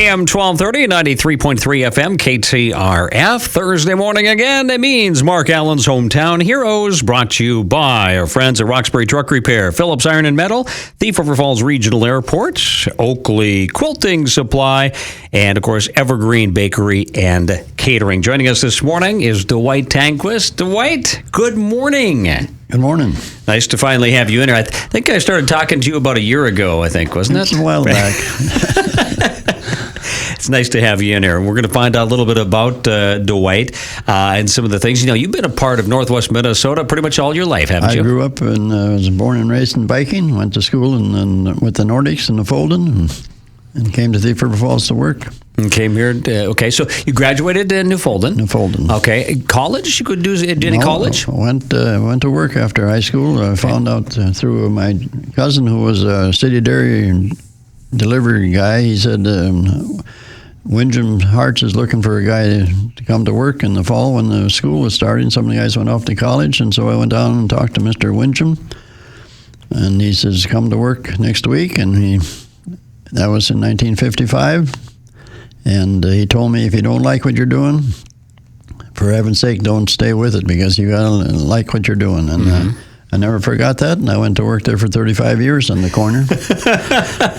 AM 1230, 93.3 FM, KTRF. Thursday morning again. It means Mark Allen's Hometown Heroes, brought to you by our friends at Roxbury Truck Repair, Phillips Iron and Metal, Thief River Falls Regional Airport, Oakley Quilting Supply, and, of course, Evergreen Bakery and Catering. Joining us this morning is Dwight Tanquist. Dwight, good morning. Good morning. Nice to finally have you in here. I think I started talking to you about a year ago, wasn't it? It's a while back. It's nice to have you in here. We're going to find out a little bit about Dwight and some of the things. You know, you've been a part of Northwest Minnesota pretty much all your life, haven't you? I grew up and was born and raised in Viking, went to school with the Nordics in the Folden, and came to Thief River Falls to work. And came here. Okay, so you graduated in New Folden. New Folden. Okay, college? You could do any college? Went to work after high school. I found out through my cousin, who was a city dairy delivery guy. He said, Windjam Hearts is looking for a guy to come to work in the fall when the school was starting. Some of the guys went off to college, and so I went down and talked to Mr. Windjam, and he says, come to work next week, and that was in 1955, and he told me, if you don't like what you're doing, for heaven's sake, don't stay with it, because you gotta like what you're doing. And I never forgot that, and I went to work there for 35 years on the corner.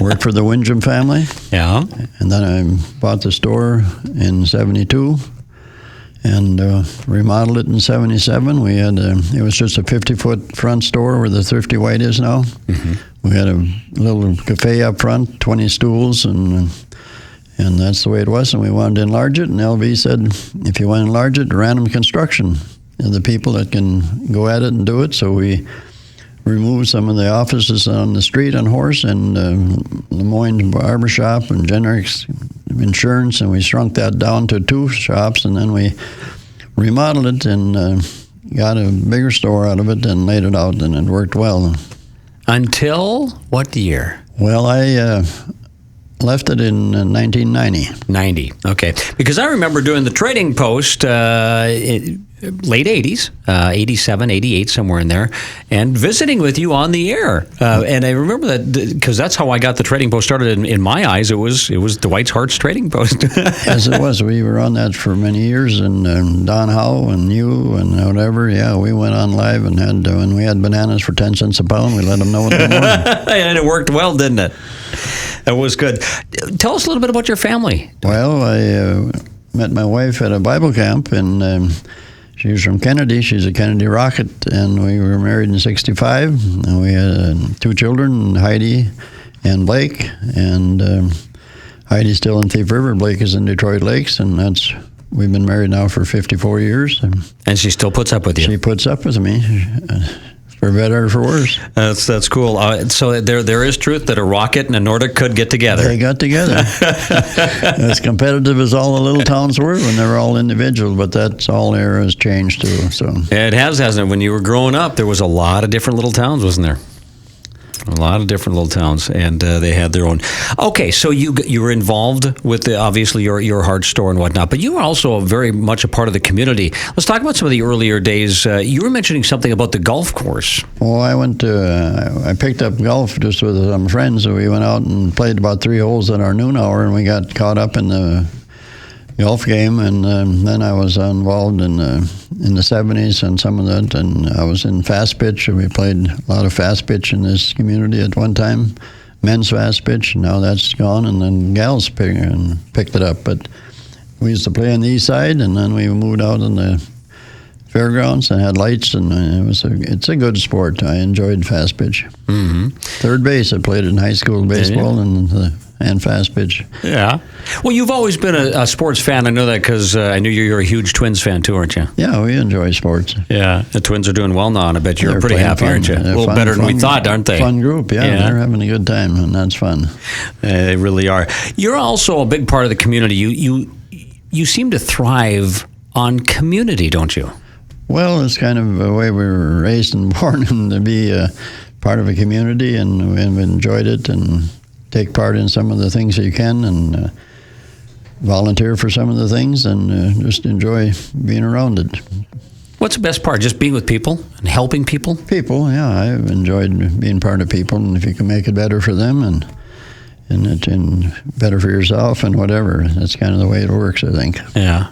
Worked for the Windjam family. Yeah. And then I bought the store in 72 and remodeled it in 77. We had it was just a 50-foot front store where the Thrifty White is now. We had a little cafe up front, 20 stools, and that's the way it was. And we wanted to enlarge it, and LV said, if you want to enlarge it, Random Construction are the people that can go at it and do it. So we removed some of the offices on the street on Horse and Lemoyne Barbershop and Generics Insurance, and we shrunk that down to 2 shops, and then we remodeled it and got a bigger store out of it and laid it out, and it worked well. Until what year? Well, I left it in 1990. 90, okay. Because I remember doing the Trading Post late 80s, 87, 88, somewhere in there, and visiting with you on the air. And I remember that because that's how I got the Trading Post started in my eyes. It was Dwight's Hearts Trading Post. As it was. We were on that for many years, and Don Howe and you and whatever, we went on live and had, when we had bananas for 10 cents a pound, we let them know in the morning. And it worked well, didn't it? That was good. Tell us a little bit about your family. Well, I met my wife at a Bible camp, and she was from Kennedy. She's a Kennedy Rocket, and we were married in 65. And we had 2 children, Heidi and Blake. And Heidi's still in Thief River. Blake is in Detroit Lakes, and we've been married now for 54 years. And she still puts up with you? She puts up with me. For better or for worse. That's cool. So there is truth that a Rocket and a Nordic could get together. They got together. As competitive as all the little towns were when they were all individual, but that's all there has changed too. So it has, hasn't it? When you were growing up, there was a lot of different little towns, wasn't there? A lot of different little towns, and they had their own. Okay, so you were involved with obviously your hard store and whatnot, but you were also very much a part of the community. Let's talk about some of the earlier days. You were mentioning something about the golf course. Well, I picked up golf just with some friends, so we went out and played about 3 holes at our noon hour, and we got caught up in the golf game, and then I was involved in the 70s and some of that, and I was in fast pitch, and we played a lot of fast pitch in this community at one time, men's fast pitch. Now that's gone, and then gals picked it up. But we used to play on the east side, and then we moved out on the fairgrounds and had lights, and it's a good sport. I enjoyed fast pitch. Third base, I played in high school baseball and fast pitch. Yeah. Well, you've always been a sports fan. I know that because I knew you're a huge Twins fan too, aren't you? Yeah, we enjoy sports. Yeah, the Twins are doing well now, and I bet you're pretty happy, aren't you? A little better than we thought, aren't they? Fun group, yeah. They're having a good time, and that's fun. They really are. You're also a big part of the community. You seem to thrive on community, don't you? Well, it's kind of the way we were raised and born, and to be part of a community, and we've enjoyed it, and take part in some of the things that you can, and volunteer for some of the things, and just enjoy being around it. What's the best part? Just being with people and helping people? People, yeah. I've enjoyed being part of people, and if you can make it better for them and better for yourself and whatever, that's kind of the way it works, I think. Yeah.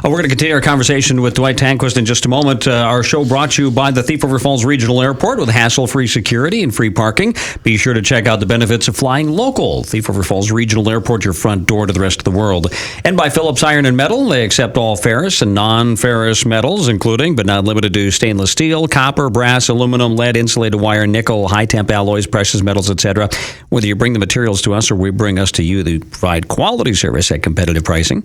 We're going to continue our conversation with Dwight Tanquist in just a moment. Our show brought to you by the Thief River Falls Regional Airport with hassle-free security and free parking. Be sure to check out the benefits of flying local. Thief River Falls Regional Airport, your front door to the rest of the world. And by Phillips Iron and Metal. They accept all ferrous and non-ferrous metals, including but not limited to stainless steel, copper, brass, aluminum, lead, insulated wire, nickel, high-temp alloys, precious metals, etc. Whether you bring the materials to us or we bring us to you, they provide quality service at competitive pricing.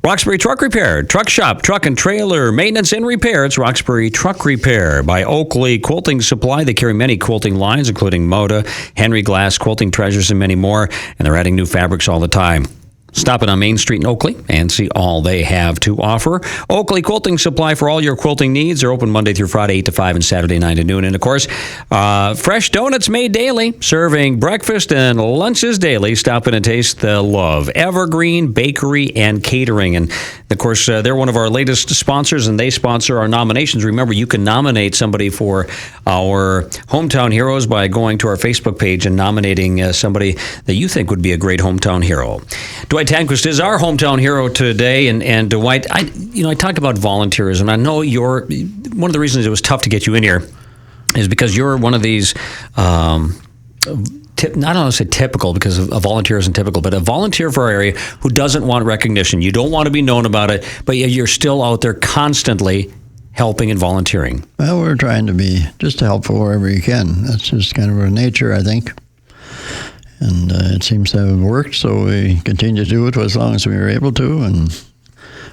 Roxbury Truck Repair, truck shop, truck and trailer, maintenance and repair. It's Roxbury Truck Repair by Oakley Quilting Supply. They carry many quilting lines, including Moda, Henry Glass, Quilting Treasures, and many more. And they're adding new fabrics all the time. Stop in on Main Street in Oakley and see all they have to offer. Oakley Quilting Supply for all your quilting needs. They're open Monday through Friday, 8 to 5, and Saturday, 9 to noon. And, of course, fresh donuts made daily, serving breakfast and lunches daily. Stop in and taste the love. Evergreen Bakery and Catering. And, of course, they're one of our latest sponsors, and they sponsor our nominations. Remember, you can nominate somebody for our Hometown Heroes by going to our Facebook page and nominating somebody that you think would be a great hometown hero. Dwight Tanquist is our hometown hero today, and Dwight, I talked about volunteerism. I know one of the reasons it was tough to get you in here is because you're one of these. I don't want to say typical because a volunteer isn't typical, but a volunteer for our area who doesn't want recognition. You don't want to be known about it, but you're still out there constantly helping and volunteering. Well, we're trying to be just helpful wherever you can. That's just kind of our nature, I think. And it seems to have worked, so we continue to do it as long as we were able to. And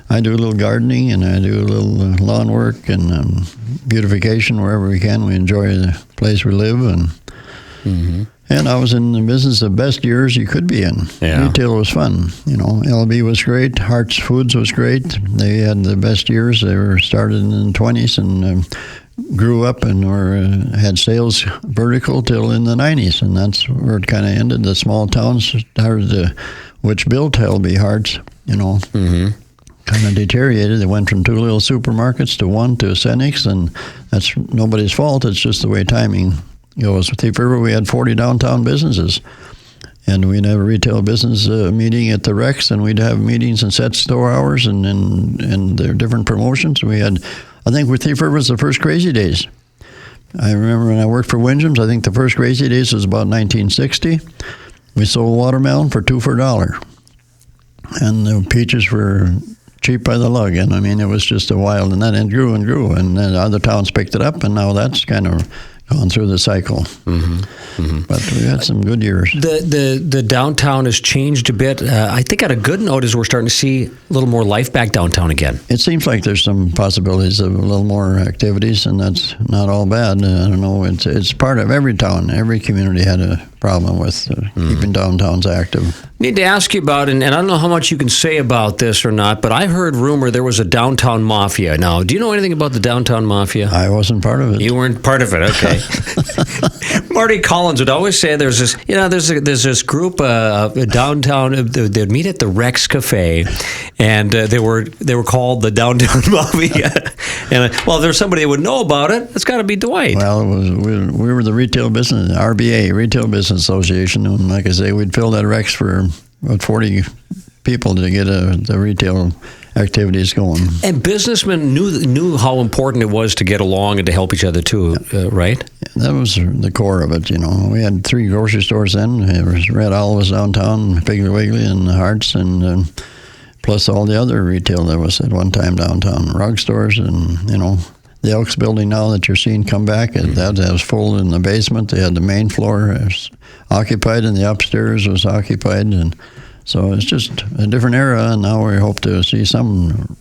I do a little gardening, and I do a little lawn work and beautification wherever we can. We enjoy the place we live, and I was in the business the best years you could be in. Yeah. Retail was fun. LB was great. Hart's Foods was great. They had the best years. They were started in the 20s and grew up and had sales vertical till in the 90s, and that's where it kind of ended. The small towns which built LB Hart's, kind of deteriorated. They went from 2 little supermarkets to 1 to Senex, and that's nobody's fault. It's just the way timing goes. With Thief River, we had 40 downtown businesses, and we'd have a retail business meeting at the Rex, and we'd have meetings and set store hours and their different promotions. We had, I think with Thief River was the first Crazy Days. I remember when I worked for Windham's, I think the first Crazy Days was about 1960. We sold watermelon for 2 for $1. And the peaches were cheap by the lug. And I mean, it was just a wild, and then it grew and grew. And then other towns picked it up, and now that's kind of gone through the cycle. But we had some good years. The downtown has changed a bit. I think on a good note is we're starting to see a little more life back downtown again. It seems like there's some possibilities of a little more activities, and that's not all bad. I don't know. It's part of every town. Every community had a problem with keeping downtowns active. Need to ask you about, and I don't know how much you can say about this or not, but I heard rumor there was a downtown mafia. Now, do you know anything about the downtown mafia? I wasn't part of it. You weren't part of it, okay. Marty Collins would always say there's this group downtown. They'd meet at the Rex Cafe, and they were called the Downtown Mafia. And if there's somebody that would know about it, it's got to be Dwight. Well, we were the retail business, RBA, Retail Business Association, and like I say, we'd fill that Rex for about 40 people to get the retail activities going. And businessmen knew how important it was to get along and to help each other too, right? That was the core of it, We had 3 grocery stores then. It was Red Olive's downtown, Piggly Wiggly, and Hart's, and plus all the other retail that was at one time downtown. Rug stores and, the Elks building now that you're seeing come back, that was full in the basement. They had the main floor occupied, and the upstairs was occupied, and so it's just a different era, and now we hope to see some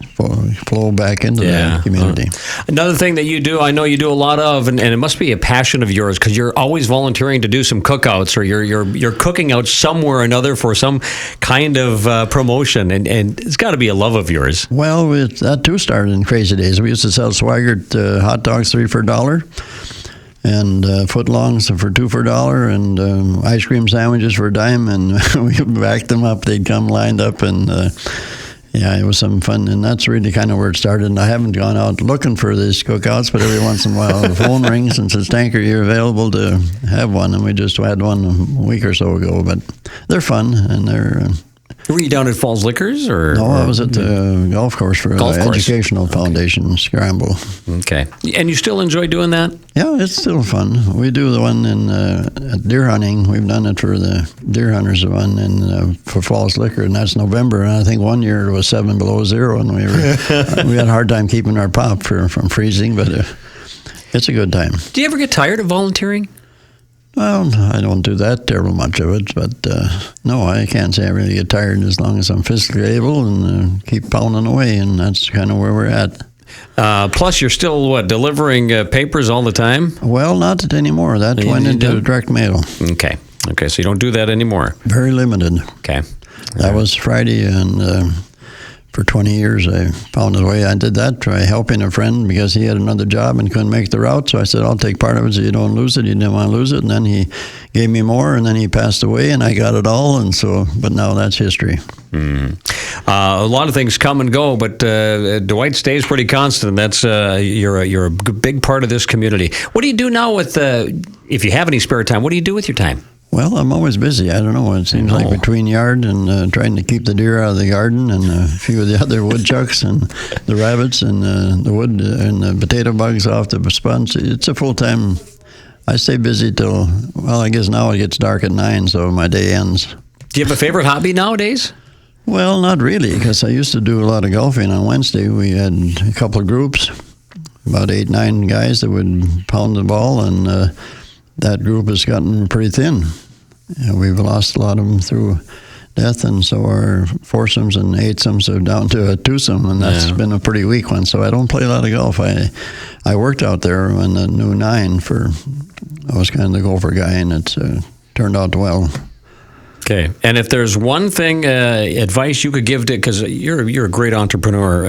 flow back into the community. Another thing that you do, I know you do a lot of, and it must be a passion of yours because you're always volunteering to do some cookouts, or you're cooking out somewhere or another for some kind of promotion, and it's got to be a love of yours. Well, that too started in crazy days. We used to sell Swigert hot dogs 3 for $1. And footlongs for 2 for $1, and ice cream sandwiches for $0.10, and we backed them up. They'd come lined up, and it was some fun. And that's really kind of where it started. And I haven't gone out looking for these cookouts, but every once in a while the phone rings and says, "Tanker, you're available to have one?" And we just had one a week or so ago. But they're fun, and they're... Were you down at Falls Liquors, or? No, I was at the golf course for Educational Foundation Scramble. Okay. And you still enjoy doing that? Yeah, it's still fun. We do the one at deer hunting. We've done it for the deer hunters, the one for Falls Liquor, and that's November. And I think one year it was 7 below zero, and we had a hard time keeping our pop from freezing, but it's a good time. Do you ever get tired of volunteering? Well, I don't do that terrible much of it, but no, I can't say I really get tired as long as I'm physically able and keep pounding away, and that's kind of where we're at. Plus, you're still, delivering papers all the time? Well, not anymore. That went into direct mail. Okay, so you don't do that anymore? Very limited. Okay. That was Friday, and for 20 years I found a way. I did that, try helping a friend because he had another job and couldn't make the route, so I said, I'll take part of it so you don't lose it. He didn't want to lose it, and then he gave me more, and then he passed away, and I got it all, and so, but now that's history. A lot of things come and go, but Dwight stays pretty constant. That's you're a big part of this community. What do you do now with, if you have any spare time, what do you do with your time? Well, I'm always busy. I don't know. It seems like between yard and trying to keep the deer out of the garden and a few of the other woodchucks and the rabbits and the wood and the potato bugs off the sponge. It's a full-time. I stay busy till, well, I guess now it gets dark at 9, so my day ends. Do you have a favorite hobby nowadays? Well, not really, because I used to do a lot of golfing on Wednesday. We had a couple of groups, about 8, 9 guys that would pound the ball, and that group has gotten pretty thin. We've lost a lot of them through death, and so our foursomes and eightsomes are down to a twosome, and that's been a pretty weak one. So I don't play a lot of golf. I worked out there on the new 9 I was kind of the golfer guy, and it's turned out well. Okay, and if there's one thing, advice you could give to, because you're a great entrepreneur,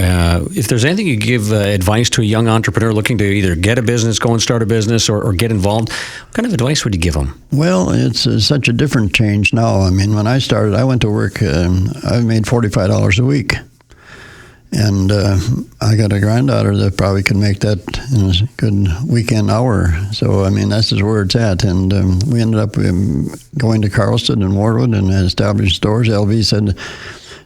if there's anything you give advice to a young entrepreneur looking to either get a business, go and start a business, or get involved, what kind of advice would you give them? Well, it's such a different change now. I mean, when I started, I went to work, I made $45 a week. And I got a granddaughter that probably could make that in a good weekend hour. So, I mean, that's just where it's at. And we ended up going to Carlston and Warroad and established stores. LV said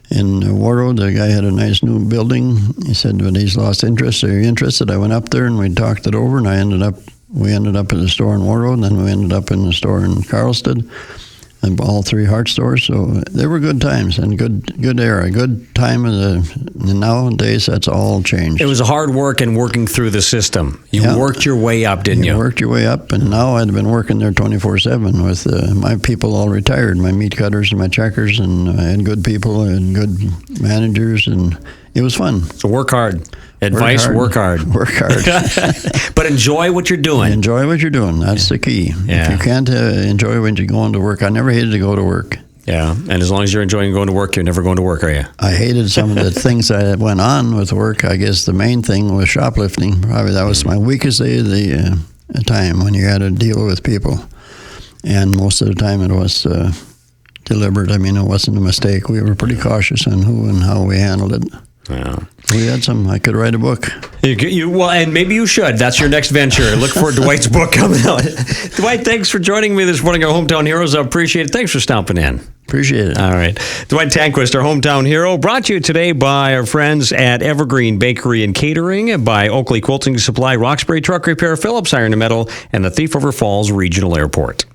in Warroad, the guy had a nice new building. He said, but he's lost interest. Are you interested? I went up there and we talked it over, and we ended up at the store in Warroad, and then we ended up in the store in Carlston. And all 3 Hart stores, so they were good times and good era, good time of nowadays that's all changed. It was hard work and working through the system. You worked your way up, didn't you? Worked your way up, and now I'd been working there 24/7 with my people all retired, my meat cutters and my checkers, and I had good people and good managers, and it was fun. So work hard. Advice, work hard. Work hard. But enjoy what you're doing. Enjoy what you're doing. That's the key. Yeah. If you can't enjoy when you're going to work, I never hated to go to work. Yeah, and as long as you're enjoying going to work, you're never going to work, are you? I hated some of the things that went on with work. I guess the main thing was shoplifting. Probably that was my weakest day of the time, when you had to deal with people. And most of the time it was deliberate. I mean, it wasn't a mistake. We were pretty cautious on who and how we handled it. Yeah. We had some. I could write a book. Well, and maybe you should. That's your next venture. Look for Dwight's book coming out. Dwight, thanks for joining me this morning, our Hometown Heroes. I appreciate it. Thanks for stopping in. Appreciate it. All right. Dwight Tanquist, our Hometown Hero, brought to you today by our friends at Evergreen Bakery and Catering, by Oakley Quilting Supply, Roxbury Truck Repair, Phillips Iron and Metal, and the Thief River Falls Regional Airport.